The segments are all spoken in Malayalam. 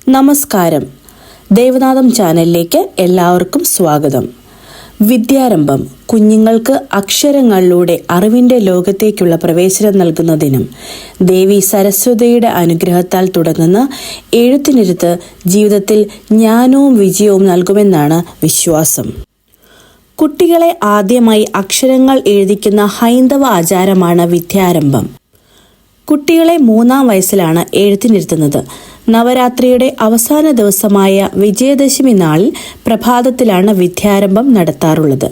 നമസ്കാരം. ദേവനാഥം ചാനലിലേക്ക് എല്ലാവർക്കും സ്വാഗതം. വിദ്യാരംഭം കുഞ്ഞുങ്ങൾക്ക് അക്ഷരങ്ങളിലൂടെ അറിവിൻ്റെ ലോകത്തേക്കുള്ള പ്രവേശനം നൽകുന്നതിനും ദേവി സരസ്വതിയുടെ അനുഗ്രഹത്താൽ തുടങ്ങുന്ന എഴുത്തിനിരുത്ത് ജീവിതത്തിൽ ജ്ഞാനവും വിജയവും നൽകുമെന്നാണ് വിശ്വാസം. കുട്ടികളെ ആദ്യമായി അക്ഷരങ്ങൾ എഴുതിക്കുന്ന ഹൈന്ദവ ആചാരമാണ് വിദ്യാരംഭം. കുട്ടികളെ 3-ാം വയസ്സിലാണ് എഴുത്തിനിരുത്തുന്നത്. നവരാത്രിയുടെ അവസാന ദിവസമായ വിജയദശമി നാളിൽ പ്രഭാതത്തിലാണ് വിദ്യാരംഭം നടത്താറുള്ളത്.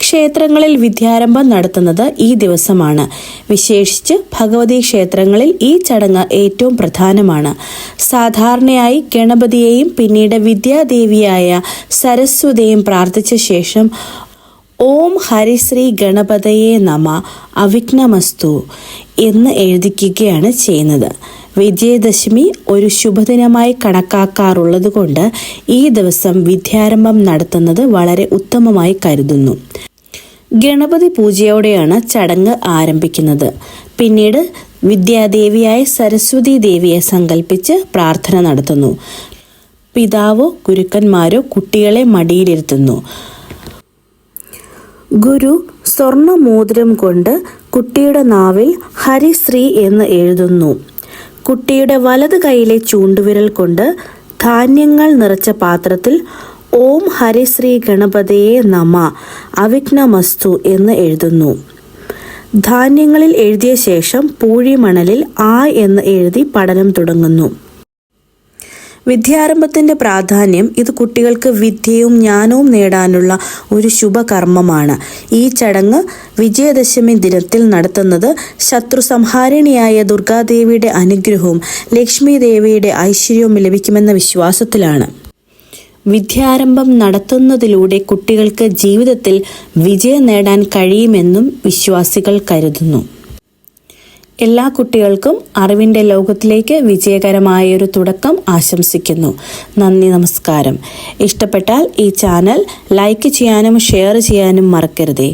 ക്ഷേത്രങ്ങളിൽ വിദ്യാരംഭം നടത്തുന്നത് ഈ ദിവസമാണ്. വിശേഷിച്ച് ഭഗവതി ക്ഷേത്രങ്ങളിൽ ഈ ചടങ്ങ് ഏറ്റവും പ്രധാനമാണ്. സാധാരണയായി ഗണപതിയെയും പിന്നീട് വിദ്യാദേവിയായ സരസ്വതിയെയും പ്രാർത്ഥിച്ച ശേഷം ഓം ഹരിശ്രീ ഗണപതയേ നമ അവിഘ്നമസ്തു എന്ന് എഴുതിക്കുകയാണ് ചെയ്യുന്നത്. വിജയദശമി ഒരു ശുഭദിനമായി കണക്കാക്കാറുള്ളതുകൊണ്ട് ഈ ദിവസം വിദ്യാരംഭം നടത്തുന്നത് വളരെ ഉത്തമമായി കരുതുന്നു. ഗണപതി പൂജയോടെയാണ് ചടങ്ങ് ആരംഭിക്കുന്നത്. പിന്നീട് വിദ്യാദേവിയായ സരസ്വതി ദേവിയെ സങ്കല്പിച്ച് പ്രാർത്ഥന നടത്തുന്നു. പിതാവോ ഗുരുക്കന്മാരോ കുട്ടികളെ മടിയിലിരുത്തുന്നു. ഗുരു സ്വർണമോതിരം കൊണ്ട് കുട്ടിയുടെ നാവിൽ ഹരിശ്രീ എന്ന് എഴുതുന്നു. കുട്ടിയുടെ വലത് കൈയിലെ ചൂണ്ടുവിരൽ കൊണ്ട് ധാന്യങ്ങൾ നിറച്ച പാത്രത്തിൽ ഓം ഹരിശ്രീ ഗണപതയേ നമ അവിഘ്നമസ്തു എന്ന് എഴുതുന്നു. ധാന്യങ്ങളിൽ എഴുതിയ ശേഷം പൂഴിമണലിൽ ആ എന്ന് എഴുതി പഠനം തുടങ്ങുന്നു. വിദ്യാരംഭത്തിൻ്റെ പ്രാധാന്യം ഇത് കുട്ടികൾക്ക് വിദ്യയും ജ്ഞാനവും നേടാനുള്ള ഒരു ശുഭകർമ്മമാണ്. ഈ ചടങ്ങ് വിജയദശമി ദിനത്തിൽ നടത്തുന്നത് ശത്രു സംഹാരിണിയായ ദുർഗാദേവിയുടെ അനുഗ്രഹവും ലക്ഷ്മി ദേവിയുടെ ഐശ്വര്യവും ലഭിക്കുമെന്ന വിശ്വാസത്തിലാണ്. വിദ്യാരംഭം നടത്തുന്നതിലൂടെ കുട്ടികൾക്ക് ജീവിതത്തിൽ വിജയം നേടാൻ കഴിയുമെന്നും വിശ്വാസികൾ കരുതുന്നു. എല്ലാ കുട്ടികൾക്കും അറിവിൻ്റെ ലോകത്തിലേക്ക് വിജയകരമായൊരു തുടക്കം ആശംസിക്കുന്നു. നന്ദി, നമസ്കാരം. ഇഷ്ടപ്പെട്ടാൽ ഈ ചാനൽ ലൈക്ക് ചെയ്യാനും ഷെയർ ചെയ്യാനും മറക്കരുതേ.